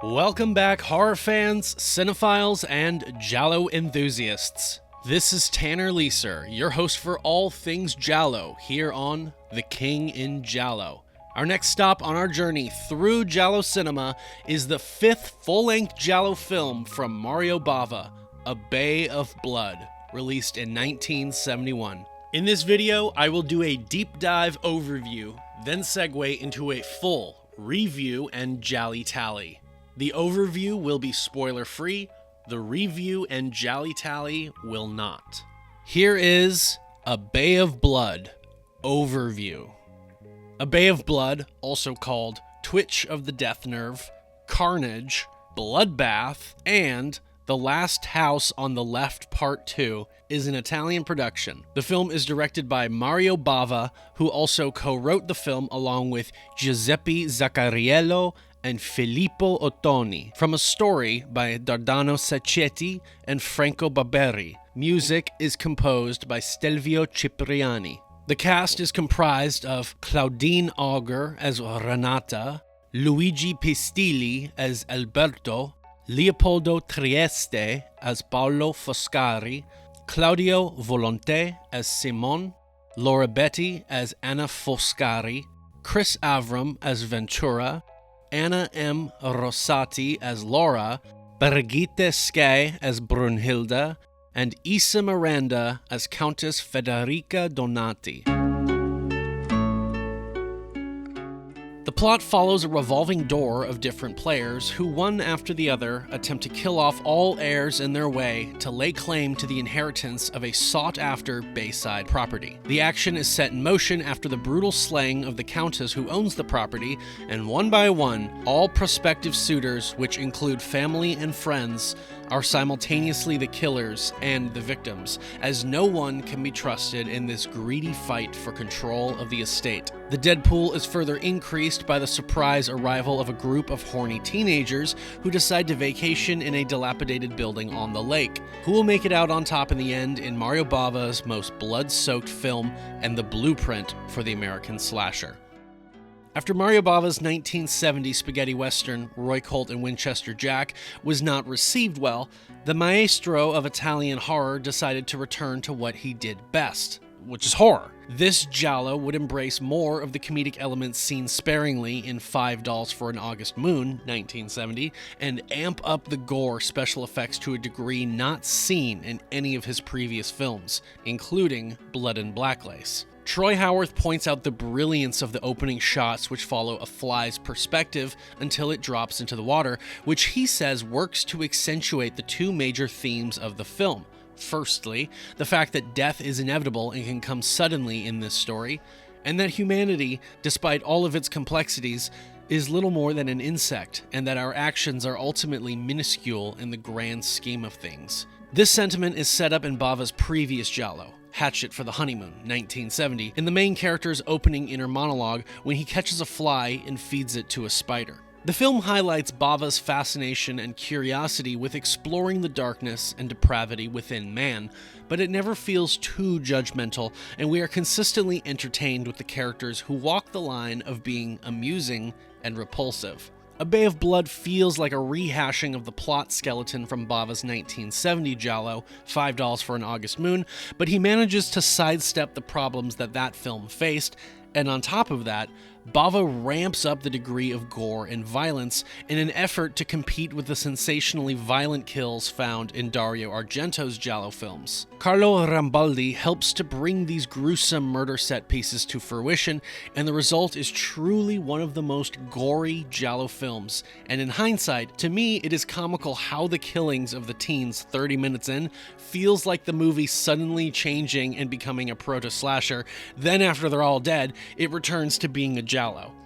Welcome back, horror fans, cinephiles, and giallo enthusiasts. This is Tanner Leeser, your host for all things giallo, here on The King in Giallo. Our next stop on our journey through giallo cinema is the fifth full-length giallo film from Mario Bava, A Bay of Blood, released in 1971. In this video, I will do a deep dive overview, then segue into a full review and GialliTally. The overview will be spoiler-free, the review and GialliTally will not. Here is A Bay of Blood overview. A Bay of Blood, also called Twitch of the Death Nerve, Carnage, Bloodbath, and The Last House on the Left Part 2, is an Italian production. The film is directed by Mario Bava, who also co-wrote the film along with Giuseppe Zaccariello and Filippo Ottoni, from a story by Dardano Sacchetti and Franco Barberi. Music is composed by Stelvio Cipriani. The cast is comprised of Claudine Auger as Renata, Luigi Pistilli as Alberto, Leopoldo Trieste as Paolo Foscari, Claudio Volonté as Simon, Laura Betti as Anna Foscari, Chris Avram as Ventura, Anna M. Rosati as Laura, Brigitte Skay as Brunhilde, and Isa Miranda as Countess Federica Donati. The plot follows a revolving door of different players who, one after the other, attempt to kill off all heirs in their way to lay claim to the inheritance of a sought-after Bayside property. The action is set in motion after the brutal slaying of the Countess who owns the property, and one by one, all prospective suitors, which include family and friends, are simultaneously the killers and the victims, as no one can be trusted in this greedy fight for control of the estate. The dead pool is further increased by the surprise arrival of a group of horny teenagers who decide to vacation in a dilapidated building on the lake. Who will make it out on top in the end in Mario Bava's most blood-soaked film and the blueprint for the American slasher? After Mario Bava's 1970 spaghetti western, Roy Colt and Winchester Jack, was not received well, the maestro of Italian horror decided to return to what he did best, which is horror. This giallo would embrace more of the comedic elements seen sparingly in Five Dolls for an August Moon, 1970, and amp up the gore special effects to a degree not seen in any of his previous films, including Blood and Blacklace. Troy Howarth points out the brilliance of the opening shots, which follow a fly's perspective until it drops into the water, which he says works to accentuate the two major themes of the film. Firstly, the fact that death is inevitable and can come suddenly in this story, and that humanity, despite all of its complexities, is little more than an insect, and that our actions are ultimately minuscule in the grand scheme of things. This sentiment is set up in Bava's previous giallo, Hatchet for the Honeymoon, 1970, in the main character's opening inner monologue when he catches a fly and feeds it to a spider. The film highlights Bava's fascination and curiosity with exploring the darkness and depravity within man, but it never feels too judgmental, and we are consistently entertained with the characters who walk the line of being amusing and repulsive. A Bay of Blood feels like a rehashing of the plot skeleton from Bava's 1970 giallo, Five Dolls for an August Moon, but he manages to sidestep the problems that film faced, and on top of that, Bava ramps up the degree of gore and violence in an effort to compete with the sensationally violent kills found in Dario Argento's giallo films. Carlo Romboldi helps to bring these gruesome murder set pieces to fruition, and the result is truly one of the most gory giallo films. And in hindsight, to me, it is comical how the killings of the teens 30 minutes in feels like the movie suddenly changing and becoming a proto-slasher. Then after they're all dead, it returns to being a giallo.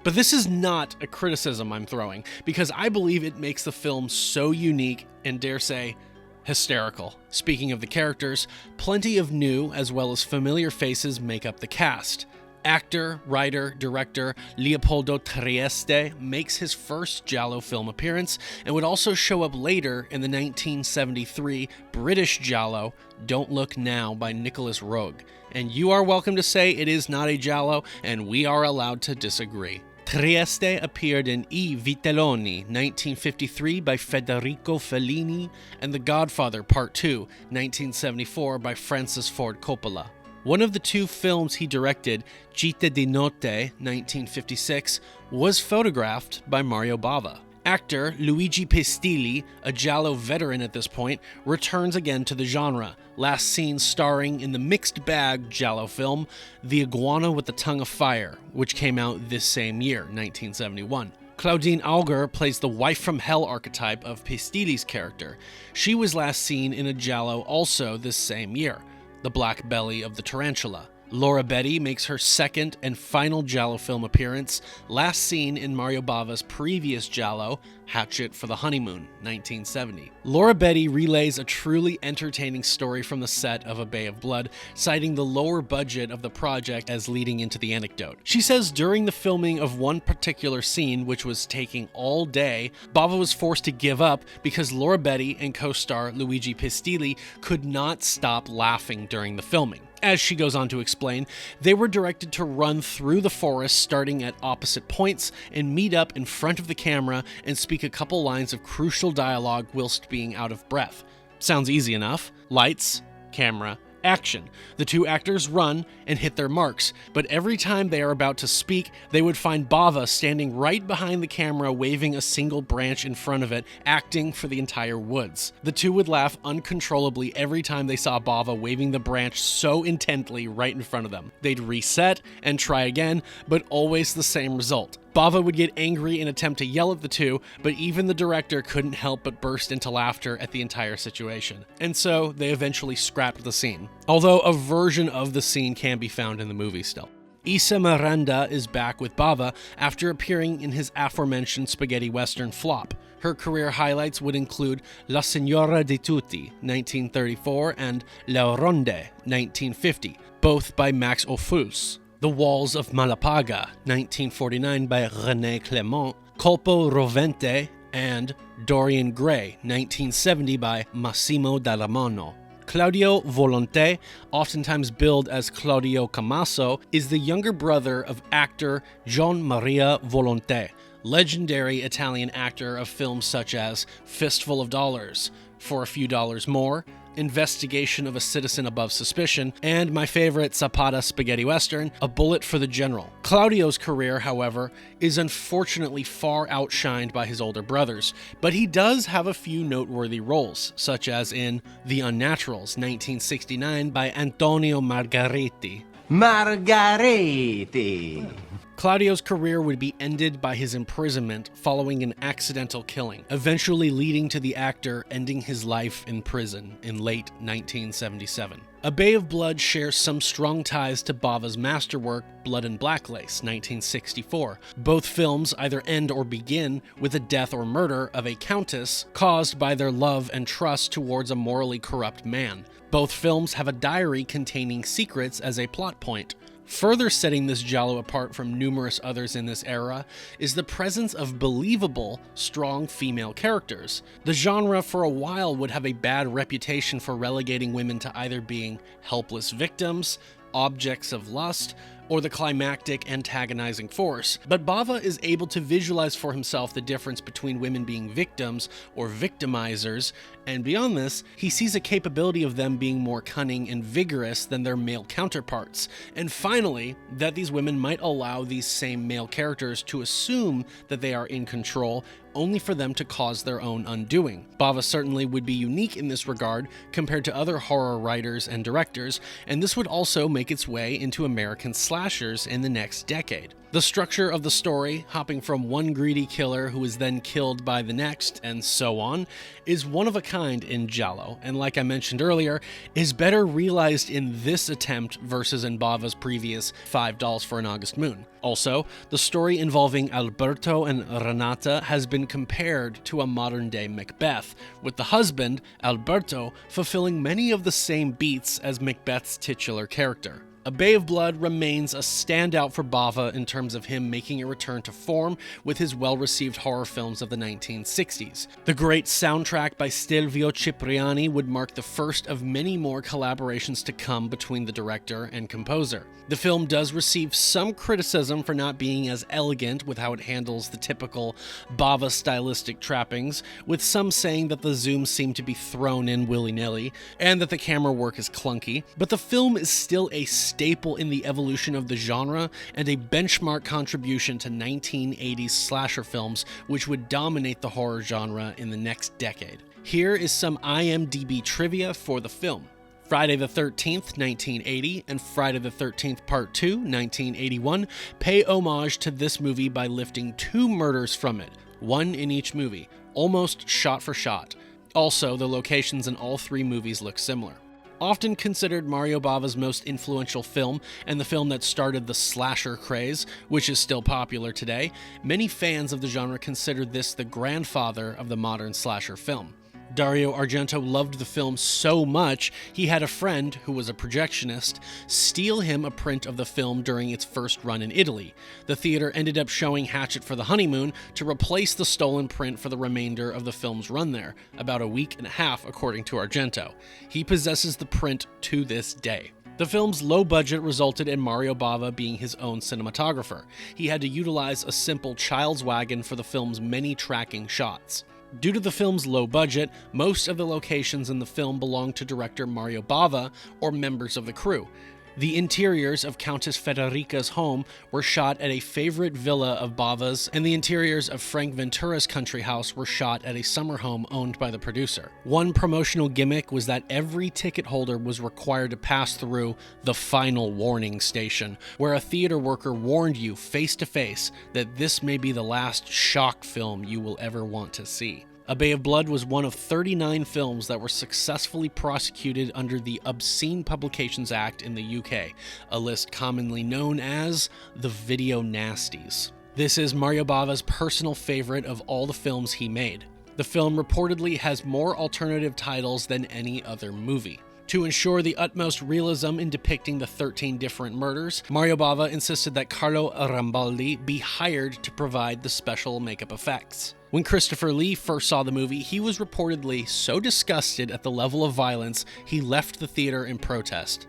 But this is not a criticism I'm throwing, because I believe it makes the film so unique and, dare say, hysterical. Speaking of the characters, plenty of new as well as familiar faces make up the cast. Actor, writer, director Leopoldo Trieste makes his first giallo film appearance and would also show up later in the 1973 British giallo Don't Look Now by Nicholas Roeg. And you are welcome to say it is not a giallo, and we are allowed to disagree. Trieste appeared in I Vitelloni, 1953 by Federico Fellini, and The Godfather Part 2, 1974 by Francis Ford Coppola. One of the two films he directed, Città di Notte, 1956, was photographed by Mario Bava. Actor Luigi Pistilli, a giallo veteran at this point, returns again to the genre, last seen starring in the mixed-bag giallo film The Iguana with the Tongue of Fire, which came out this same year, 1971. Claudine Auger plays the wife-from-hell archetype of Pistilli's character. She was last seen in a giallo also this same year, The Black Belly of the Tarantula. Laura Betti makes her second and final giallo film appearance, last seen in Mario Bava's previous giallo, Hatchet for the Honeymoon, 1970. Laura Betti relays a truly entertaining story from the set of A Bay of Blood, citing the lower budget of the project as leading into the anecdote. She says during the filming of one particular scene, which was taking all day, Bava was forced to give up because Laura Betti and co-star Luigi Pistilli could not stop laughing during the filming. As she goes on to explain, they were directed to run through the forest starting at opposite points and meet up in front of the camera and speak a couple lines of crucial dialogue whilst being out of breath. Sounds easy enough. Lights, camera, action. The two actors run and hit their marks, but every time they are about to speak, they would find Bava standing right behind the camera waving a single branch in front of it, acting for the entire woods. The two would laugh uncontrollably every time they saw Bava waving the branch so intently right in front of them. They'd reset and try again, but always the same result. Bava would get angry and attempt to yell at the two, but even the director couldn't help but burst into laughter at the entire situation. And so they eventually scrapped the scene, although a version of the scene can be found in the movie still. Isa Miranda is back with Bava after appearing in his aforementioned spaghetti western flop. Her career highlights would include La Signora di Tutti, 1934, and La Ronde, 1950, both by Max Ophuls. The Walls of Malapaga, 1949 by René Clément, Colpo Rovente, and Dorian Gray, 1970 by Massimo Dallamano. Claudio Volonté, oftentimes billed as Claudio Camasso, is the younger brother of actor Gian Maria Volonté, legendary Italian actor of films such as Fistful of Dollars, For a Few Dollars More, Investigation of a Citizen Above Suspicion, and my favorite Zapata spaghetti western, A Bullet for the General. Claudio's career, however, is unfortunately far outshined by his older brothers, but he does have a few noteworthy roles, such as in The Unnaturals, 1969 by Antonio Margheriti. Claudio's career would be ended by his imprisonment following an accidental killing, eventually leading to the actor ending his life in prison in late 1977. A Bay of Blood shares some strong ties to Bava's masterwork, Blood and Blacklace, 1964. Both films either end or begin with the death or murder of a countess caused by their love and trust towards a morally corrupt man. Both films have a diary containing secrets as a plot point. Further setting this giallo apart from numerous others in this era is the presence of believable, strong female characters. The genre for a while would have a bad reputation for relegating women to either being helpless victims, objects of lust, or the climactic antagonizing force, but Bava is able to visualize for himself the difference between women being victims or victimizers, and beyond this, he sees a capability of them being more cunning and vigorous than their male counterparts, and finally, that these women might allow these same male characters to assume that they are in control only for them to cause their own undoing. Bava certainly would be unique in this regard compared to other horror writers and directors, and this would also make its way into American slashers in the next decade. The structure of the story, hopping from one greedy killer who is then killed by the next, and so on, is one of a kind in giallo, and like I mentioned earlier, is better realized in this attempt versus in Bava's previous $5 for an August Moon. Also, the story involving Alberto and Renata has been compared to a modern-day Macbeth, with the husband, Alberto, fulfilling many of the same beats as Macbeth's titular character. A Bay of Blood remains a standout for Bava in terms of him making a return to form with his well-received horror films of the 1960s. The great soundtrack by Stelvio Cipriani would mark the first of many more collaborations to come between the director and composer. The film does receive some criticism for not being as elegant with how it handles the typical Bava stylistic trappings, with some saying that the zooms seem to be thrown in willy-nilly, and that the camera work is clunky, but the film is still a staple in the evolution of the genre and a benchmark contribution to 1980s slasher films, which would dominate the horror genre in the next decade. Here is some IMDb trivia for the film. Friday the 13th, 1980, and Friday the 13th Part 2, 1981, pay homage to this movie by lifting 2 murders from it, one in each movie, almost shot for shot. Also, the locations in all 3 movies look similar. Often considered Mario Bava's most influential film and the film that started the slasher craze, which is still popular today, many fans of the genre consider this the grandfather of the modern slasher film. Dario Argento loved the film so much, he had a friend, who was a projectionist, steal him a print of the film during its first run in Italy. The theater ended up showing Hatchet for the Honeymoon to replace the stolen print for the remainder of the film's run there, about a week and a half according to Argento. He possesses the print to this day. The film's low budget resulted in Mario Bava being his own cinematographer. He had to utilize a simple child's wagon for the film's many tracking shots. Due to the film's low budget, most of the locations in the film belong to director Mario Bava or members of the crew. The interiors of Countess Federica's home were shot at a favorite villa of Bava's, and the interiors of Frank Ventura's country house were shot at a summer home owned by the producer. One promotional gimmick was that every ticket holder was required to pass through the final warning station, where a theater worker warned you face to face that this may be the last shock film you will ever want to see. A Bay of Blood was one of 39 films that were successfully prosecuted under the Obscene Publications Act in the UK, a list commonly known as the Video Nasties. This is Mario Bava's personal favorite of all the films he made. The film reportedly has more alternative titles than any other movie. To ensure the utmost realism in depicting the 13 different murders, Mario Bava insisted that Carlo Romboldi be hired to provide the special makeup effects. When Christopher Lee first saw the movie, he was reportedly so disgusted at the level of violence, he left the theater in protest.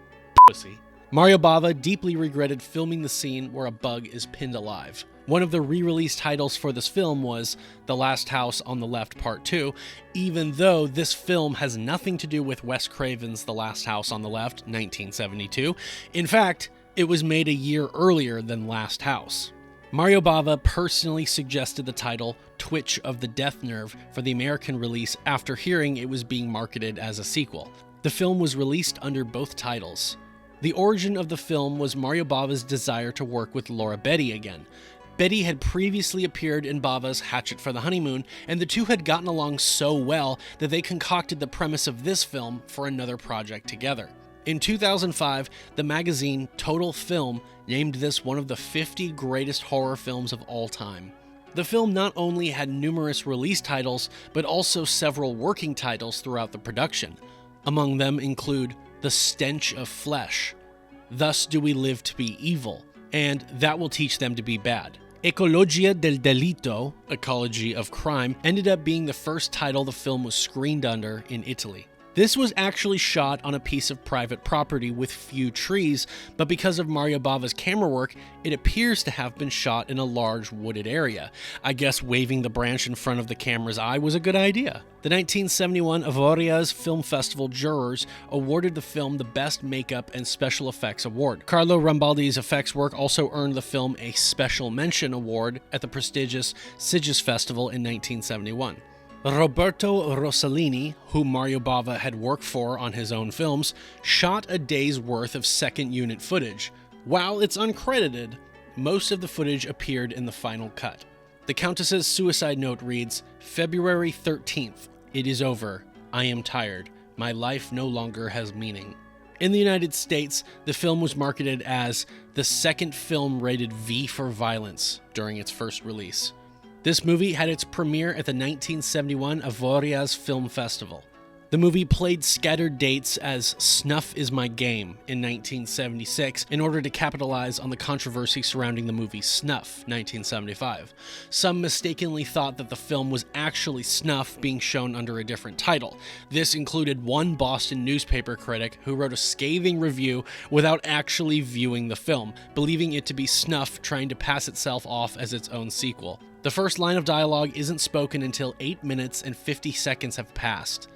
Pussy. Mario Bava deeply regretted filming the scene where a bug is pinned alive. One of the re-release titles for this film was The Last House on the Left Part 2, even though this film has nothing to do with Wes Craven's The Last House on the Left, 1972. In fact, it was made a year earlier than Last House. Mario Bava personally suggested the title Twitch of the Death Nerve for the American release after hearing it was being marketed as a sequel. The film was released under both titles. The origin of the film was Mario Bava's desire to work with Laura Betti again. Betti had previously appeared in Bava's Hatchet for the Honeymoon, and the two had gotten along so well that they concocted the premise of this film for another project together. In 2005, the magazine Total Film named this one of the 50 greatest horror films of all time. The film not only had numerous release titles, but also several working titles throughout the production. Among them include The Stench of Flesh, Thus Do We Live to Be Evil, and That Will Teach Them to Be Bad. Ecologia del Delitto, Ecology of Crime, ended up being the first title the film was screened under in Italy. This was actually shot on a piece of private property with few trees, but because of Mario Bava's camera work, it appears to have been shot in a large wooded area. I guess waving the branch in front of the camera's eye was a good idea. The 1971 Avoriaz Film Festival jurors awarded the film the Best Makeup and Special Effects Award. Carlo Romboldi's effects work also earned the film a Special Mention Award at the prestigious Sitges Festival in 1971. Roberto Rossellini, who Mario Bava had worked for on his own films, shot a day's worth of second unit footage. While it's uncredited, most of the footage appeared in the final cut. The Countess's suicide note reads, "February 13th. It is over. I am tired. My life no longer has meaning." In the United States, the film was marketed as the second film rated V for violence during its first release. This movie had its premiere at the 1971 Avoriaz Film Festival. The movie played scattered dates as Snuff Is My Game in 1976 in order to capitalize on the controversy surrounding the movie Snuff, 1975. Some mistakenly thought that the film was actually Snuff being shown under a different title. This included one Boston newspaper critic who wrote a scathing review without actually viewing the film, believing it to be Snuff trying to pass itself off as its own sequel. The first line of dialogue isn't spoken until 8 minutes and 50 seconds have passed.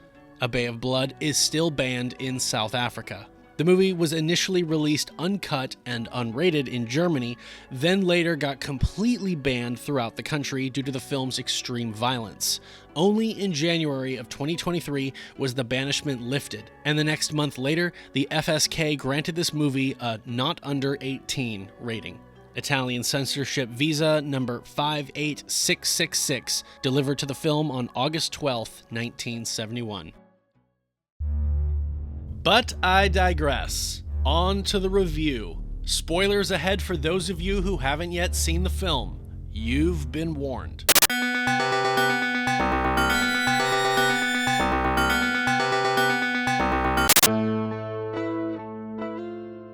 A Bay of Blood is still banned in South Africa. The movie was initially released uncut and unrated in Germany, then later got completely banned throughout the country due to the film's extreme violence. Only in January of 2023 was the banishment lifted, and the next month later, the FSK granted this movie a not under 18 rating. Italian censorship visa number 58666, delivered to the film on August 12, 1971. But I digress. On to the review. Spoilers ahead for those of you who haven't yet seen the film. You've been warned.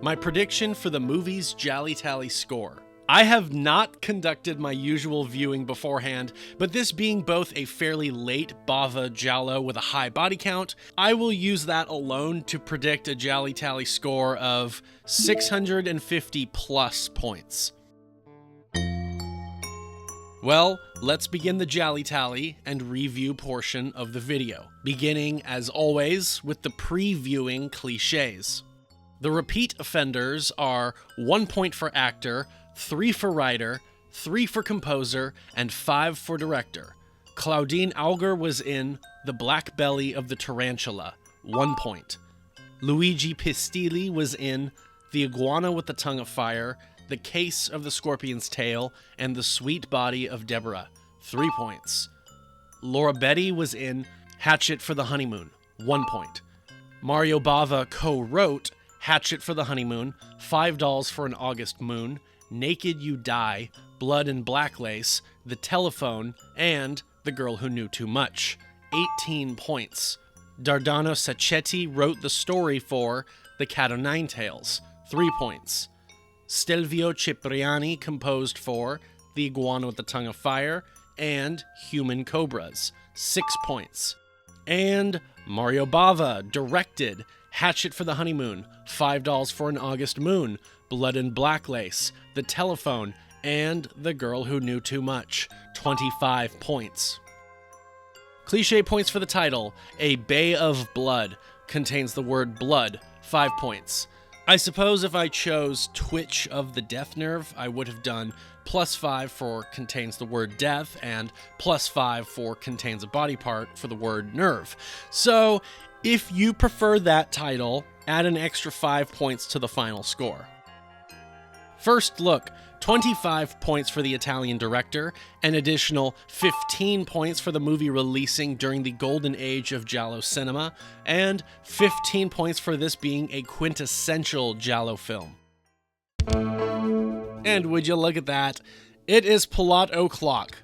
My prediction for the movie's GialliTally score. I have not conducted my usual viewing beforehand, but this being both a fairly late Bava giallo with a high body count, I will use that alone to predict a GialliTally score of 650 plus points. Well, let's begin the GialliTally and review portion of the video, beginning, as always, with the previewing cliches. The repeat offenders are 1 point for actor, 3 for writer, 3 for composer, and 5 for director. Claudine Auger was in The Black Belly of the Tarantula, 1 point. Luigi Pistilli was in The Iguana with the Tongue of Fire, The Case of the Scorpion's Tail, and The Sweet Body of Deborah, 3 points. Betti was in Hatchet for the Honeymoon, 1 point. Mario Bava co-wrote Hatchet for the Honeymoon, $5 for an August Moon, Naked You Die, Blood and Black Lace, The Telephone, and The Girl Who Knew Too Much, 18 points. Dardano Sacchetti wrote the story for The Cat o' Nine Tails, 3 points. Stelvio Cipriani composed for The Iguana with the Tongue of Fire and Human Cobras, 6 points. And Mario Bava directed Hatchet for the Honeymoon, $5 for an August Moon, Blood and Black Lace, The Telephone, and The Girl Who Knew Too Much, 25 points. Cliché points for the title, A Bay of Blood, contains the word blood, 5 points. I suppose if I chose Twitch of the Death Nerve, I would have done +5 for contains the word death, and +5 for contains a body part for the word nerve. So, if you prefer that title, add an extra 5 points to the final score. First look, 25 points for the Italian director, an additional 15 points for the movie releasing during the golden age of giallo cinema, and 15 points for this being a quintessential giallo film. And would you look at that, it is Plot O'Clock.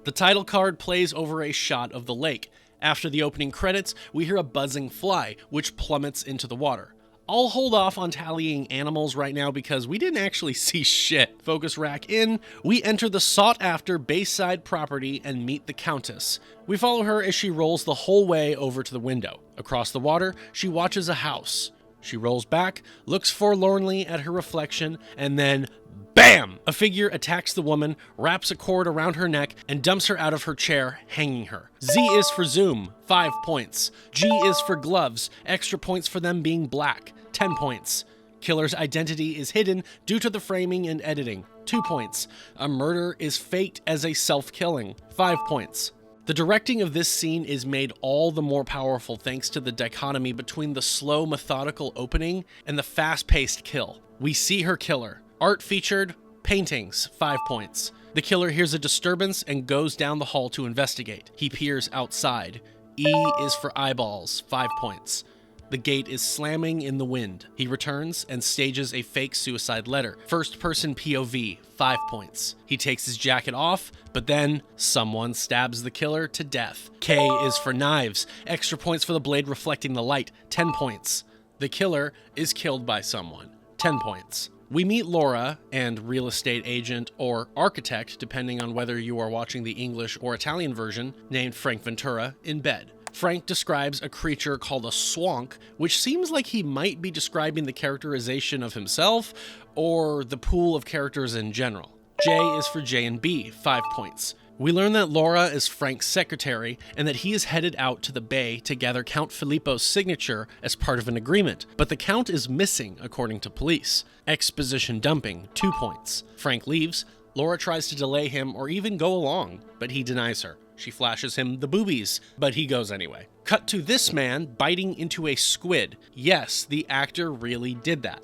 The title card plays over a shot of the lake. After the opening credits, we hear a buzzing fly, which plummets into the water. I'll hold off on tallying animals right now because we didn't actually see shit. Focus rack in, we enter the sought-after Bayside property and meet the Countess. We follow her as she rolls the whole way over to the window. Across the water, she watches a house. She rolls back, looks forlornly at her reflection, and then BAM! A figure attacks the woman, wraps a cord around her neck, and dumps her out of her chair, hanging her. Z is for zoom, 5 points. G is for gloves, extra points for them being black, 10 points. Killer's identity is hidden due to the framing and editing, 2 points. A murder is faked as a self-killing, 5 points. The directing of this scene is made all the more powerful thanks to the dichotomy between the slow, methodical opening and the fast-paced kill. We see her killer. Art featured, paintings, 5 points. The killer hears a disturbance and goes down the hall to investigate. He peers outside. E is for eyeballs, 5 points. The gate is slamming in the wind. He returns and stages a fake suicide letter. First person POV, 5 points. He takes his jacket off, but then someone stabs the killer to death. K is for knives. Extra points for the blade reflecting the light, 10 points. The killer is killed by someone, 10 points. We meet Laura and real estate agent or architect, depending on whether you are watching the English or Italian version, named Frank Ventura, in bed. Frank describes a creature called a swank, which seems like he might be describing the characterization of himself or the pool of characters in general. J is for J and B, 5 points. We learn that Laura is Frank's secretary and that he is headed out to the bay to gather Count Filippo's signature as part of an agreement, but the Count is missing according to police. Exposition dumping, 2 points. Frank leaves. Laura tries to delay him or even go along, but he denies her. She flashes him the boobies, but he goes anyway. Cut to this man biting into a squid. Yes, the actor really did that.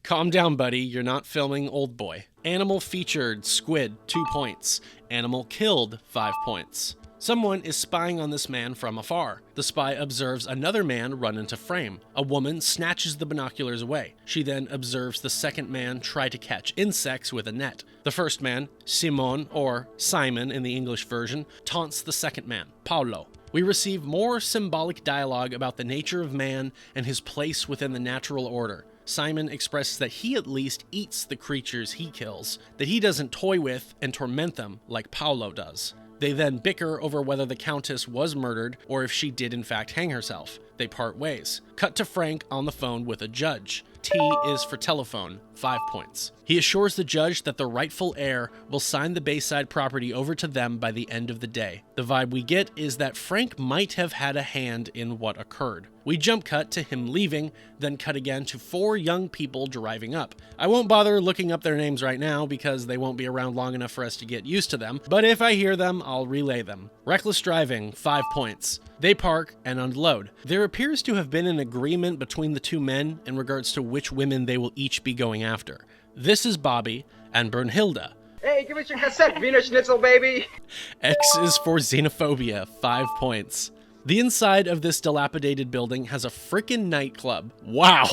Calm down, buddy. You're not filming Old Boy. Animal featured, squid, 2 points. Animal killed, 5 points. Someone is spying on this man from afar. The spy observes another man run into frame. A woman snatches the binoculars away. She then observes the second man try to catch insects with a net. The first man, Simon, or Simon in the English version, taunts the second man, Paolo. We receive more symbolic dialogue about the nature of man and his place within the natural order. Simon expresses that he at least eats the creatures he kills, that he doesn't toy with and torment them like Paolo does. They then bicker over whether the Countess was murdered or if she did in fact hang herself. They part ways. Cut to Frank on the phone with a judge. T is for telephone, 5 points. He assures the judge that the rightful heir will sign the Bayside property over to them by the end of the day. The vibe we get is that Frank might have had a hand in what occurred. We jump cut to him leaving, then cut again to 4 young people driving up. I won't bother looking up their names right now because they won't be around long enough for us to get used to them, but if I hear them, I'll relay them. Reckless driving, 5 points. They park and unload. There appears to have been an agreement between the two men in regards to which women they will each be going after. This is Bobby and Brunhilde. Hey, give us your cassette, Wiener Schnitzel, baby! X is for xenophobia, 5 points. The inside of this dilapidated building has a frickin' nightclub. Wow!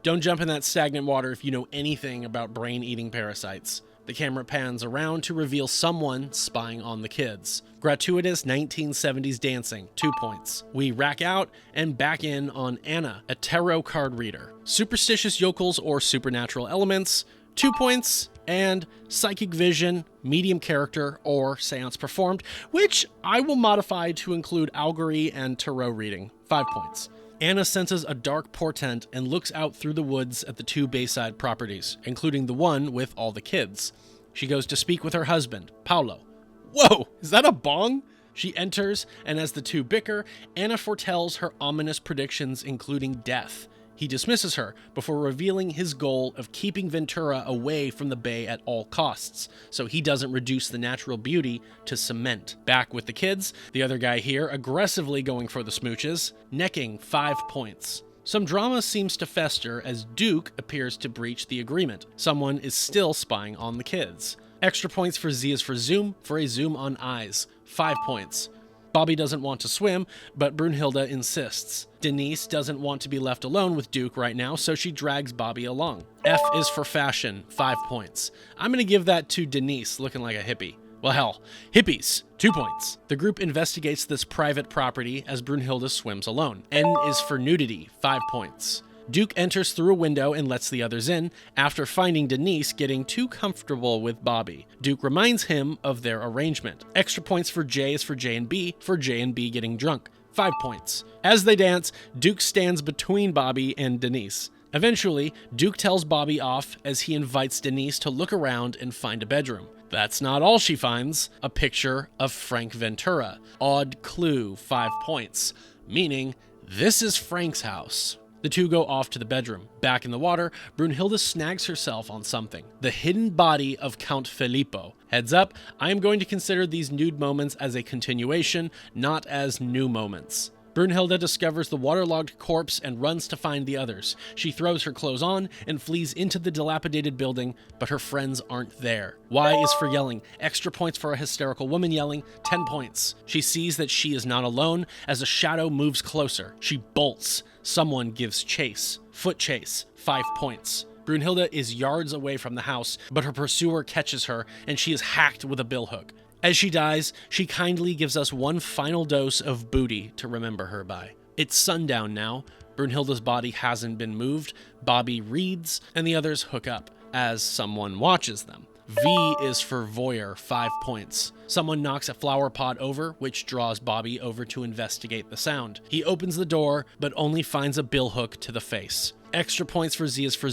Don't jump in that stagnant water if you know anything about brain-eating parasites. The camera pans around to reveal someone spying on the kids. Gratuitous 1970s dancing, 2 points. We rack out and back in on Anna, a tarot card reader. Superstitious yokels or supernatural elements, 2 points. And psychic vision, medium character, or seance performed, which I will modify to include augury and tarot reading, 5 points. Anna senses a dark portent and looks out through the woods at the 2 Bayside properties, including the one with all the kids. She goes to speak with her husband, Paolo. Whoa, is that a bong? She enters, and as the 2 bicker, Anna foretells her ominous predictions, including death. He dismisses her before revealing his goal of keeping Ventura away from the bay at all costs, so he doesn't reduce the natural beauty to cement. Back with the kids, the other guy here aggressively going for the smooches, necking 5 points. Some drama seems to fester as Duke appears to breach the agreement. Someone is still spying on the kids. Extra points for Z is for zoom, for a zoom on eyes, 5 points. Bobby doesn't want to swim, but Brunhilde insists. Denise doesn't want to be left alone with Duke right now, so she drags Bobby along. F is for fashion, 5 points. I'm going to give that to Denise, looking like a hippie. Well, hell, hippies, 2 points. The group investigates this private property as Brunhilde swims alone. N is for nudity, 5 points. Duke enters through a window and lets the others in after finding Denise getting too comfortable with Bobby. Duke reminds him of their arrangement. Extra points for J is for J and B getting drunk. 5 points. As they dance, Duke stands between Bobby and Denise. Eventually, Duke tells Bobby off as he invites Denise to look around and find a bedroom. That's not all she finds. A picture of Frank Ventura. Odd clue, 5 points. Meaning, this is Frank's house. The 2 go off to the bedroom. Back in the water, Brunhilde snags herself on something. The hidden body of Count Filippo. Heads up, I am going to consider these nude moments as a continuation, not as new moments. Brunhilde discovers the waterlogged corpse and runs to find the others. She throws her clothes on and flees into the dilapidated building, but her friends aren't there. Y is for yelling. Extra points for a hysterical woman yelling, 10 points. She sees that she is not alone as a shadow moves closer. She bolts. Someone gives chase. Foot chase, 5 points. Brunhilde is yards away from the house, but her pursuer catches her, and she is hacked with a billhook. As she dies, she kindly gives us one final dose of booty to remember her by. It's sundown now. Brunhilde's body hasn't been moved. Bobby reads, and the others hook up, as someone watches them. V is for voyeur, 5 points. Someone knocks a flower pot over, which draws Bobby over to investigate the sound. He opens the door, but only finds a billhook to the face. Extra points for Z is for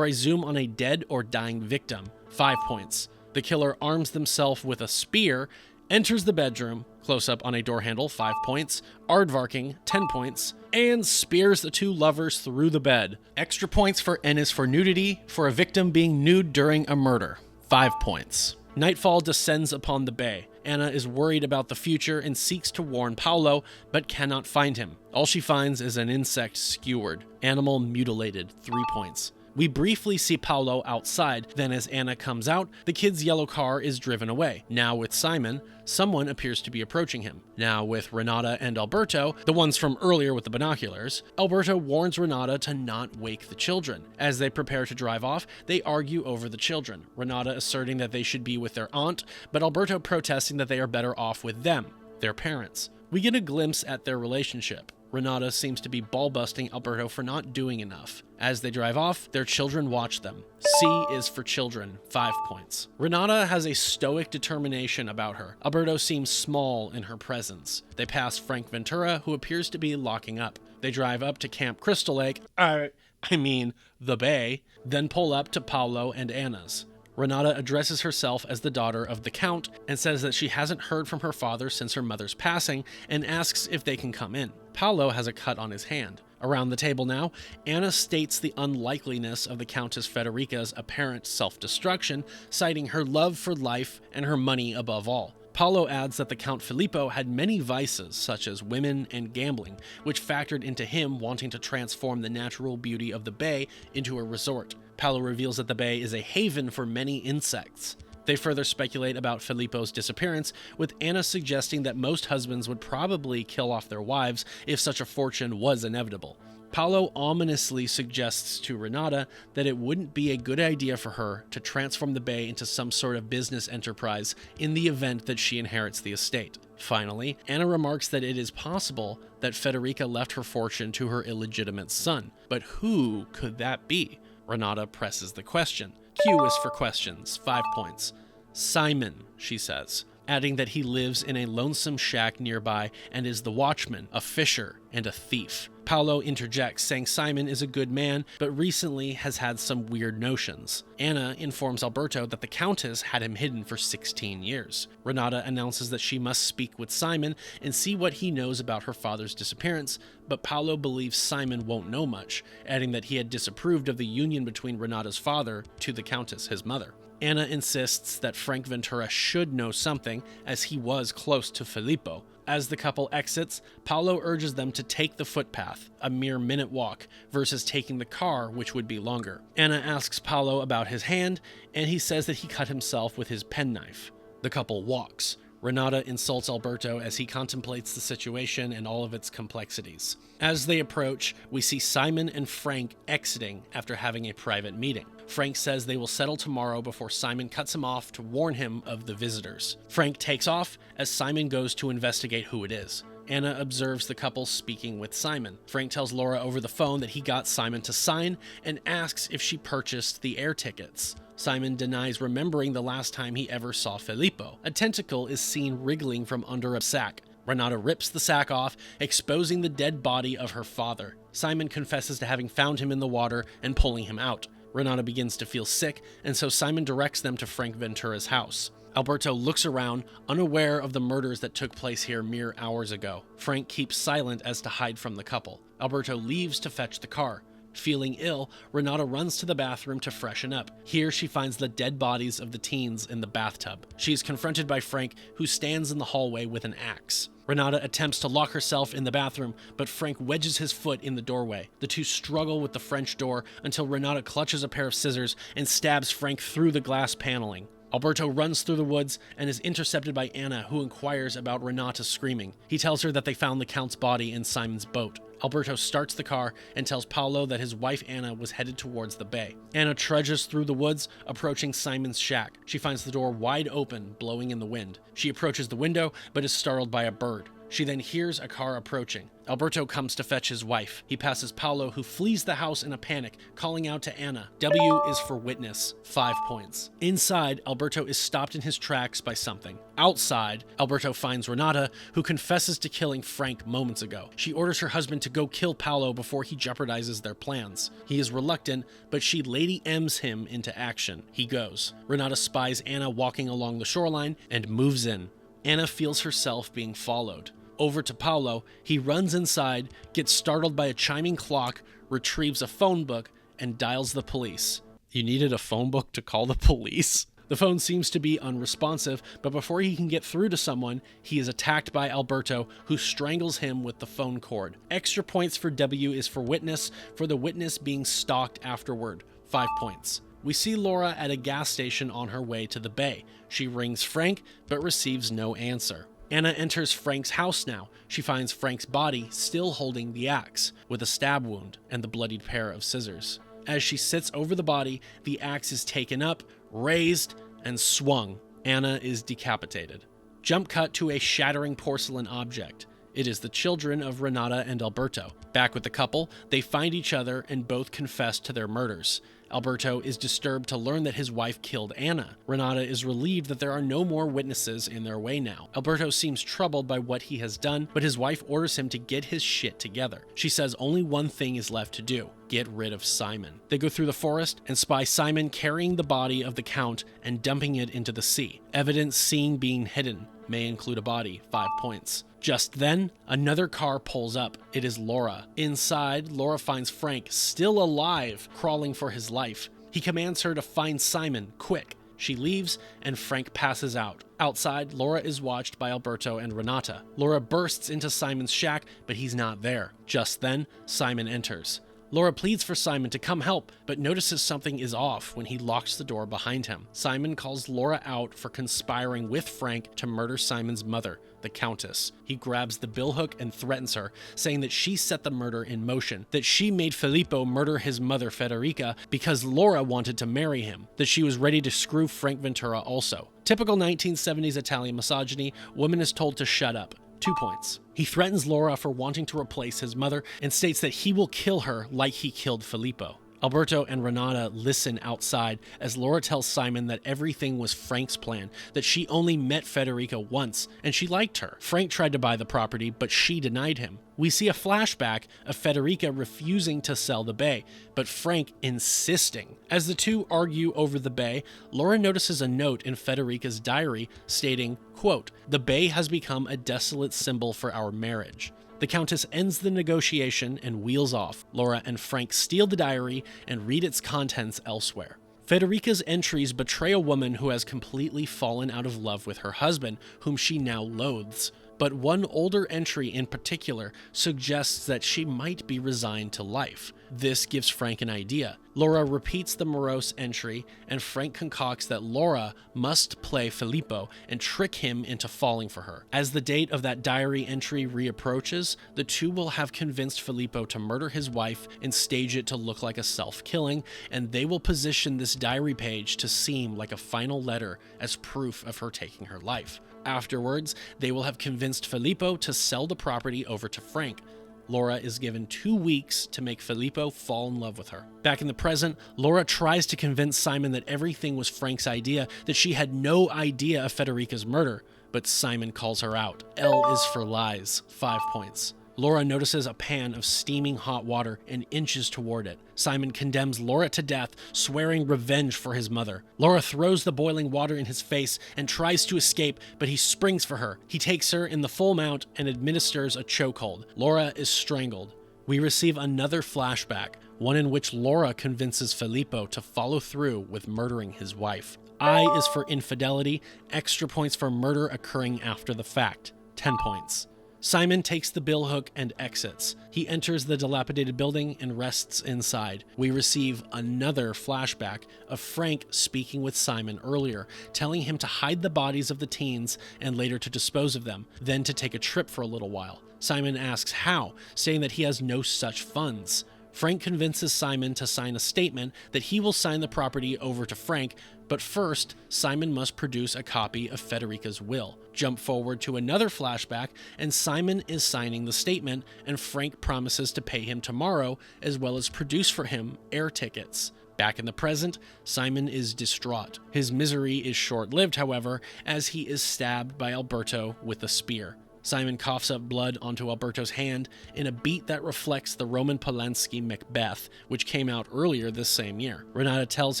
a zoom on a dead or dying victim, 5 points. The killer arms themselves with a spear, enters the bedroom, close up on a door handle, 5 points, aardvarking, 10 points, and spears the two lovers through the bed. Extra points for N is for nudity, for a victim being nude during a murder, 5 points. Nightfall descends upon the bay. Anna is worried about the future and seeks to warn Paolo, but cannot find him. All she finds is an insect skewered. Animal mutilated, 3 points. We briefly see Paolo outside, then as Anna comes out, the kid's yellow car is driven away. Now with Simon, someone appears to be approaching him. Now with Renata and Alberto, the ones from earlier with the binoculars, Alberto warns Renata to not wake the children. As they prepare to drive off, they argue over the children, Renata asserting that they should be with their aunt, but Alberto protesting that they are better off with them, their parents. We get a glimpse at their relationship. Renata seems to be ball-busting Alberto for not doing enough. As they drive off, their children watch them. C is for children, 5 points. Renata has a stoic determination about her. Alberto seems small in her presence. They pass Frank Ventura, who appears to be locking up. They drive up to Camp Crystal Lake, the bay, then pull up to Paolo and Anna's. Renata addresses herself as the daughter of the Count and says that she hasn't heard from her father since her mother's passing and asks if they can come in. Paolo has a cut on his hand. Around the table now, Anna states the unlikeliness of the Countess Federica's apparent self-destruction, citing her love for life and her money above all. Paolo adds that the Count Filippo had many vices, such as women and gambling, which factored into him wanting to transform the natural beauty of the bay into a resort. Paolo reveals that the bay is a haven for many insects. They further speculate about Filippo's disappearance, with Anna suggesting that most husbands would probably kill off their wives if such a fortune was inevitable. Paolo ominously suggests to Renata that it wouldn't be a good idea for her to transform the bay into some sort of business enterprise in the event that she inherits the estate. Finally, Anna remarks that it is possible that Federica left her fortune to her illegitimate son, but who could that be? Renata presses the question. Q is for questions, 5 points. Simon, she says, adding that he lives in a lonesome shack nearby and is the watchman, a fisher, and a thief. Paolo interjects, saying Simon is a good man, but recently has had some weird notions. Anna informs Alberto that the Countess had him hidden for 16 years. Renata announces that she must speak with Simon and see what he knows about her father's disappearance, but Paolo believes Simon won't know much, adding that he had disapproved of the union between Renata's father to the Countess, his mother. Anna insists that Frank Ventura should know something, as he was close to Filippo. As the couple exits, Paolo urges them to take the footpath, a mere minute walk, versus taking the car, which would be longer. Anna asks Paolo about his hand, and he says that he cut himself with his penknife. The couple walks. Renata insults Alberto as he contemplates the situation and all of its complexities. As they approach, we see Simon and Frank exiting after having a private meeting. Frank says they will settle tomorrow before Simon cuts him off to warn him of the visitors. Frank takes off as Simon goes to investigate who it is. Anna observes the couple speaking with Simon. Frank tells Laura over the phone that he got Simon to sign and asks if she purchased the air tickets. Simon denies remembering the last time he ever saw Filippo. A tentacle is seen wriggling from under a sack. Renata rips the sack off, exposing the dead body of her father. Simon confesses to having found him in the water and pulling him out. Renata begins to feel sick, and so Simon directs them to Frank Ventura's house. Alberto looks around, unaware of the murders that took place here mere hours ago. Frank keeps silent as to hide from the couple. Alberto leaves to fetch the car. Feeling ill, Renata runs to the bathroom to freshen up. Here she finds the dead bodies of the teens in the bathtub. She is confronted by Frank, who stands in the hallway with an axe. Renata attempts to lock herself in the bathroom, but Frank wedges his foot in the doorway. The two struggle with the French door until Renata clutches a pair of scissors and stabs Frank through the glass paneling. Alberto runs through the woods and is intercepted by Anna, who inquires about Renata screaming. He tells her that they found the Count's body in Simon's boat. Alberto starts the car and tells Paolo that his wife Anna was headed towards the bay. Anna trudges through the woods, approaching Simon's shack. She finds the door wide open, blowing in the wind. She approaches the window, but is startled by a bird. She then hears a car approaching. Alberto comes to fetch his wife. He passes Paolo, who flees the house in a panic, calling out to Anna. W is for witness, 5 points. Inside, Alberto is stopped in his tracks by something. Outside, Alberto finds Renata, who confesses to killing Frank moments ago. She orders her husband to go kill Paolo before he jeopardizes their plans. He is reluctant, but she Lady M's him into action. He goes. Renata spies Anna walking along the shoreline and moves in. Anna feels herself being followed. Over to Paolo, he runs inside, gets startled by a chiming clock, retrieves a phone book, and dials the police. You needed a phone book to call the police? The phone seems to be unresponsive, but before he can get through to someone, he is attacked by Alberto, who strangles him with the phone cord. Extra points for W is for the witness being stalked afterward, 5 points. We see Laura at a gas station on her way to the bay. She rings Frank, but receives no answer. Anna enters Frank's house now. She finds Frank's body still holding the axe, with a stab wound and the bloodied pair of scissors. As she sits over the body, the axe is taken up, raised, and swung. Anna is decapitated. Jump cut to a shattering porcelain object. It is the children of Renata and Alberto. Back with the couple, they find each other and both confess to their murders. Alberto is disturbed to learn that his wife killed Anna. Renata is relieved that there are no more witnesses in their way now. Alberto seems troubled by what he has done, but his wife orders him to get his shit together. She says only one thing is left to do: get rid of Simon. They go through the forest and spy Simon carrying the body of the Count and dumping it into the sea. Evidence seen being hidden. May include a body, 5 points. Just then, another car pulls up. It is Laura. Inside, Laura finds Frank still alive, crawling for his life. He commands her to find Simon, quick. She leaves, and Frank passes out. Outside, Laura is watched by Alberto and Renata. Laura bursts into Simon's shack, but he's not there. Just then, Simon enters. Laura pleads for Simon to come help, but notices something is off when he locks the door behind him. Simon calls Laura out for conspiring with Frank to murder Simon's mother, the Countess. He grabs the billhook and threatens her, saying that she set the murder in motion, that she made Filippo murder his mother Federica because Laura wanted to marry him, that she was ready to screw Frank Ventura also. Typical 1970s Italian misogyny, woman is told to shut up. 2 points. He threatens Laura for wanting to replace his mother and states that he will kill her like he killed Filippo. Alberto and Renata listen outside as Laura tells Simon that everything was Frank's plan, that she only met Federica once and she liked her. Frank tried to buy the property, but she denied him. We see a flashback of Federica refusing to sell the bay, but Frank insisting. As the two argue over the bay, Laura notices a note in Federica's diary stating, quote, "The bay has become a desolate symbol for our marriage." The Countess ends the negotiation and wheels off. Laura and Frank steal the diary and read its contents elsewhere. Federica's entries betray a woman who has completely fallen out of love with her husband, whom she now loathes. But one older entry in particular suggests that she might be resigned to life. This gives Frank an idea. Laura repeats the morose entry, and Frank concocts that Laura must play Filippo and trick him into falling for her. As the date of that diary entry reapproaches, the two will have convinced Filippo to murder his wife and stage it to look like a self-killing, and they will position this diary page to seem like a final letter as proof of her taking her life. Afterwards, they will have convinced Filippo to sell the property over to Frank. Laura is given 2 weeks to make Filippo fall in love with her. Back in the present, Laura tries to convince Simon that everything was Frank's idea, that she had no idea of Federica's murder, but Simon calls her out. L is for lies, 5 points. Laura notices a pan of steaming hot water and inches toward it. Simon condemns Laura to death, swearing revenge for his mother. Laura throws the boiling water in his face and tries to escape, but he springs for her. He takes her in the full mount and administers a chokehold. Laura is strangled. We receive another flashback, one in which Laura convinces Filippo to follow through with murdering his wife. I is for infidelity, extra points for murder occurring after the fact, 10 points. Simon takes the billhook and exits. He enters the dilapidated building and rests inside. We receive another flashback of Frank speaking with Simon earlier, telling him to hide the bodies of the teens and later to dispose of them, then to take a trip for a little while. Simon asks how, saying that he has no such funds. Frank convinces Simon to sign a statement that he will sign the property over to Frank, but first, Simon must produce a copy of Federica's will. Jump forward to another flashback, and Simon is signing the statement, and Frank promises to pay him tomorrow, as well as produce for him air tickets. Back in the present, Simon is distraught. His misery is short-lived, however, as he is stabbed by Alberto with a spear. Simon coughs up blood onto Alberto's hand in a beat that reflects the Roman Polanski Macbeth, which came out earlier this same year. Renata tells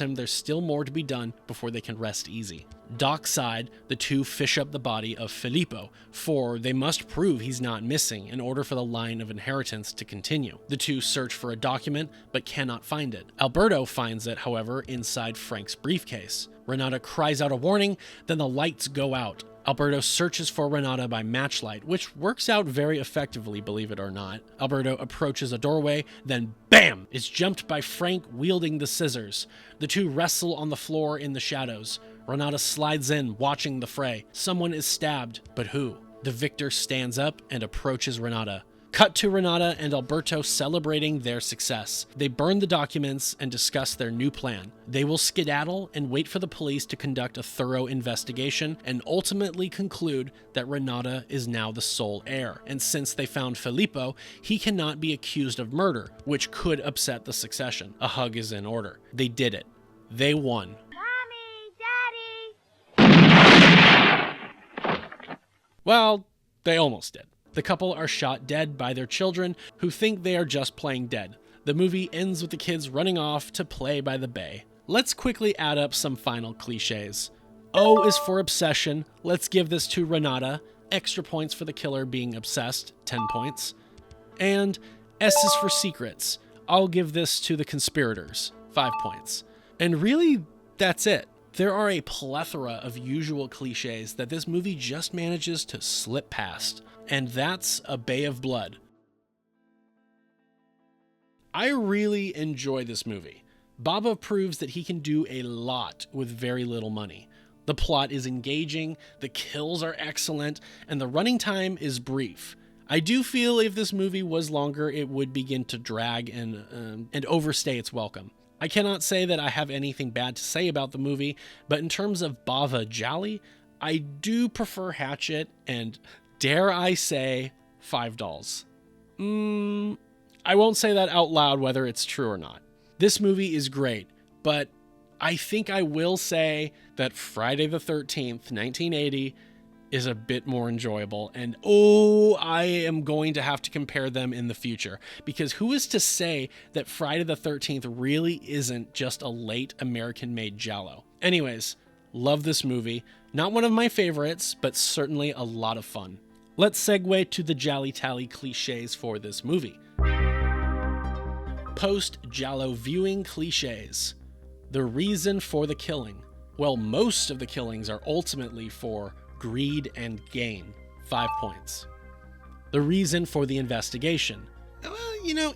him there's still more to be done before they can rest easy. Dockside, the two fish up the body of Filippo, for they must prove he's not missing in order for the line of inheritance to continue. The two search for a document, but cannot find it. Alberto finds it, however, inside Frank's briefcase. Renata cries out a warning, then the lights go out. Alberto searches for Renata by matchlight, which works out very effectively, believe it or not. Alberto approaches a doorway, then BAM! Is jumped by Frank wielding the scissors. The two wrestle on the floor in the shadows. Renata slides in, watching the fray. Someone is stabbed, but who? The victor stands up and approaches Renata. Cut to Renata and Alberto celebrating their success. They burn the documents and discuss their new plan. They will skedaddle and wait for the police to conduct a thorough investigation and ultimately conclude that Renata is now the sole heir. And since they found Filippo, he cannot be accused of murder, which could upset the succession. A hug is in order. They did it. They won. Mommy, Daddy! Well, they almost did. The couple are shot dead by their children, who think they are just playing dead. The movie ends with the kids running off to play by the bay. Let's quickly add up some final cliches. O is for obsession. Let's give this to Renata. Extra points for the killer being obsessed, 10 points. And S is for secrets. I'll give this to the conspirators, 5 points. And really, that's it. There are a plethora of usual cliches that this movie just manages to slip past. And that's A Bay of Blood. I really enjoy this movie. Bava proves that he can do a lot with very little money. The plot is engaging, the kills are excellent, and the running time is brief. I do feel if this movie was longer, it would begin to drag and overstay its welcome. I cannot say that I have anything bad to say about the movie, but in terms of Bava gialli, I do prefer Hatchet and, dare I say, Five Dolls. I won't say that out loud whether it's true or not. This movie is great, but I think I will say that Friday the 13th, 1980 is a bit more enjoyable, and I am going to have to compare them in the future, because who is to say that Friday the 13th really isn't just a late American-made giallo? Anyways, love this movie. Not one of my favorites, but certainly a lot of fun. Let's segue to the GialliTally cliches for this movie. Post-giallo viewing cliches. The reason for the killing. Well, most of the killings are ultimately for greed and gain, 5 points. The reason for the investigation.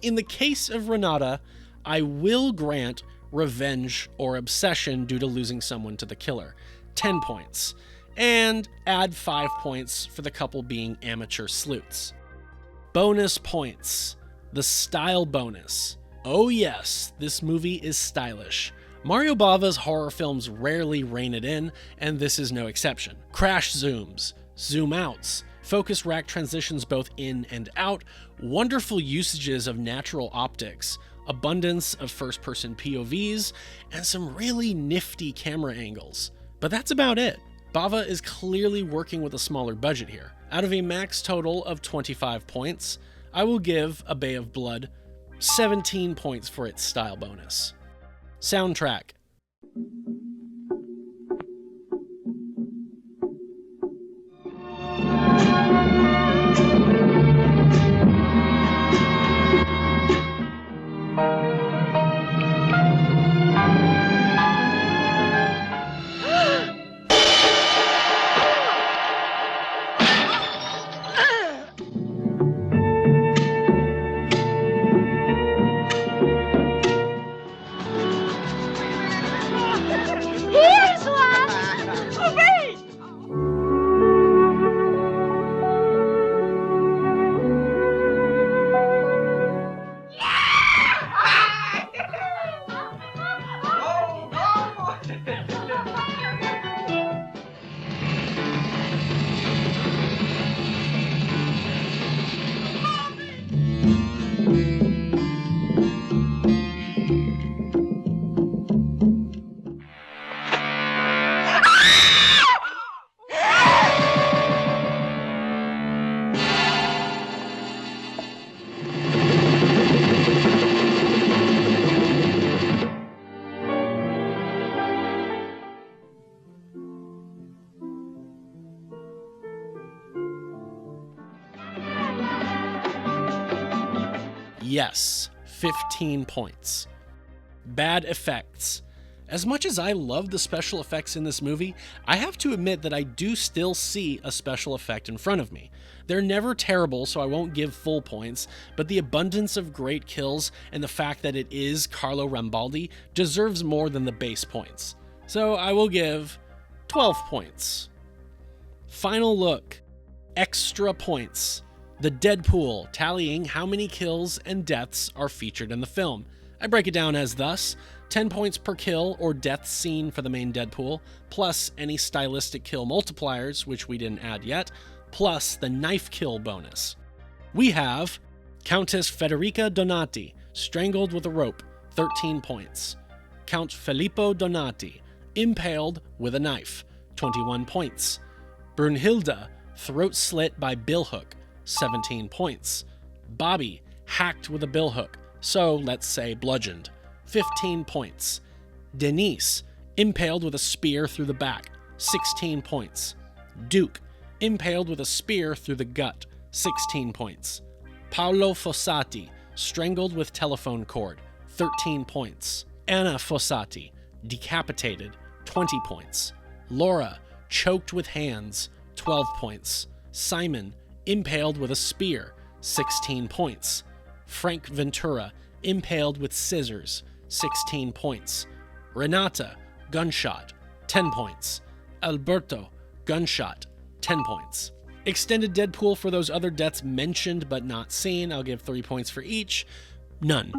In the case of Renata, I will grant revenge or obsession due to losing someone to the killer, 10 points. And add 5 points for the couple being amateur sleuths. Bonus points. The style bonus. Oh yes, this movie is stylish. Mario Bava's horror films rarely rein it in, and this is no exception. Crash zooms, zoom outs, focus rack transitions both in and out, wonderful usages of natural optics, abundance of first-person POVs, and some really nifty camera angles. But that's about it. Bava is clearly working with a smaller budget here. Out of a max total of 25 points, I will give A Bay of Blood 17 points for its style bonus. Soundtrack. Yes, 15 points. Bad effects. As much as I love the special effects in this movie, I have to admit that I do still see a special effect in front of me. They're never terrible, so I won't give full points, but the abundance of great kills and the fact that it is Carlo Romboldi deserves more than the base points. So I will give 12 points. Final look. Extra points. The Deadpool, tallying how many kills and deaths are featured in the film. I break it down as thus: 10 points per kill or death scene for the main Deadpool, plus any stylistic kill multipliers, which we didn't add yet, plus the knife kill bonus. We have Countess Federica Donati, strangled with a rope, 13 points. Count Filippo Donati, impaled with a knife, 21 points. Brunhilde, throat slit by billhook, 17 points. Bobby, hacked with a billhook, so let's say bludgeoned, 15 points. Denise, impaled with a spear through the back, 16 points. Duke, impaled with a spear through the gut, 16 points. Paolo Fossati, strangled with telephone cord, 13 points. Anna Fossati, decapitated, 20 points. Laura, choked with hands, 12 points. Simon, impaled with a spear, 16 points. Frank Ventura, impaled with scissors, 16 points. Renata, gunshot, 10 points. Alberto, gunshot, 10 points. Extended Deadpool for those other deaths mentioned but not seen, I'll give 3 points for each. None.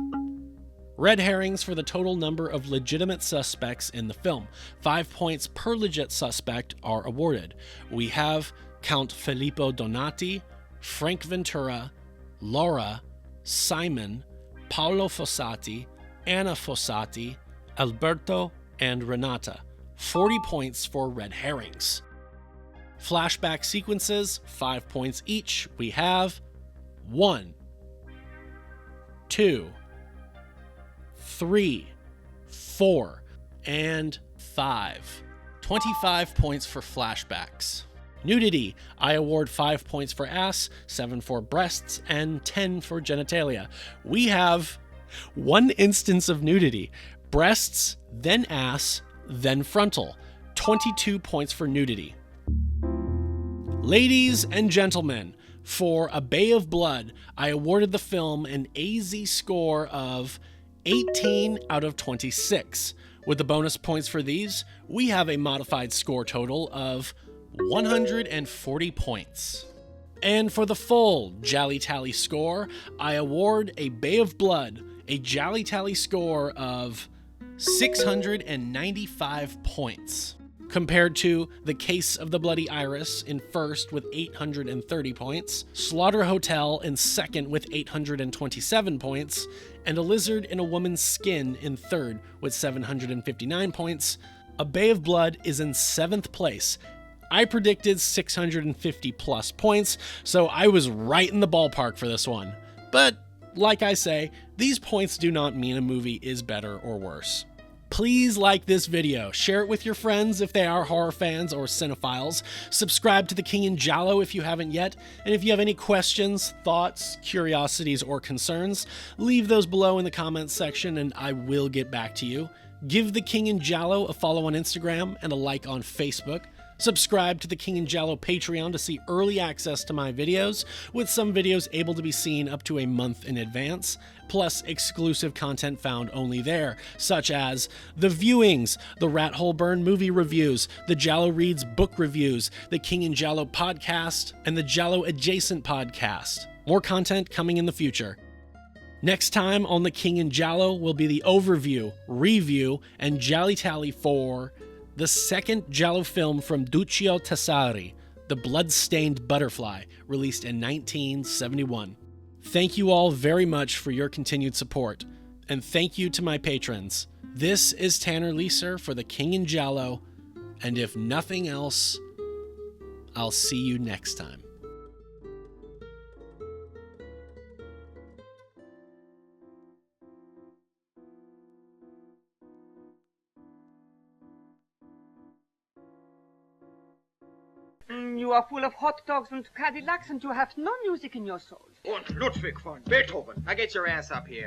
Red herrings for the total number of legitimate suspects in the film. 5 points per legit suspect are awarded. We have Count Filippo Donati, Frank Ventura, Laura, Simon, Paolo Fossati, Anna Fossati, Alberto, and Renata. 40 points for red herrings. Flashback sequences, 5 points each. We have 1, 2, 3, 4, and 5. 25 points for flashbacks. Nudity, I award 5 points for ass, 7 for breasts, and 10 for genitalia. We have 1 instance of nudity: breasts, then ass, then frontal. 22 points for nudity. Ladies and gentlemen, for A Bay of Blood, I awarded the film an AZ score of 18 out of 26. With the bonus points for these, we have a modified score total of 140 points. And for the full GialliTally score, I award A Bay of Blood a GialliTally score of 695 points, compared to The Case of the Bloody Iris in first with 830 points, Slaughter Hotel in second with 827 points, and A Lizard in a Woman's Skin in third with 759 points. A Bay of Blood is in 7th place. I predicted 650 plus points, so I was right in the ballpark for this one. But, like I say, these points do not mean a movie is better or worse. Please like this video, share it with your friends if they are horror fans or cinephiles, subscribe to The King in Giallo if you haven't yet, and if you have any questions, thoughts, curiosities, or concerns, leave those below in the comments section and I will get back to you. Give The King in Giallo a follow on Instagram and a like on Facebook. Subscribe to the King in Giallo Patreon to see early access to my videos, with some videos able to be seen up to a month in advance, plus exclusive content found only there, such as the viewings, the Rat Hole Burn movie reviews, the Giallo Reads book reviews, the King in Giallo podcast, and the Giallo Adjacent podcast. More content coming in the future. Next time on The King in Giallo will be the overview, review, and GialliTally for the second Giallo film from Duccio Tassari, The Blood-Stained Butterfly, released in 1971. Thank you all very much for your continued support, and thank you to my patrons. This is Tanner Leeser for The King in Giallo, and if nothing else, I'll see you next time. You You are full of hot dogs and Cadillacs and you have no music in your soul. Und Ludwig von Beethoven. Now get your ass up here.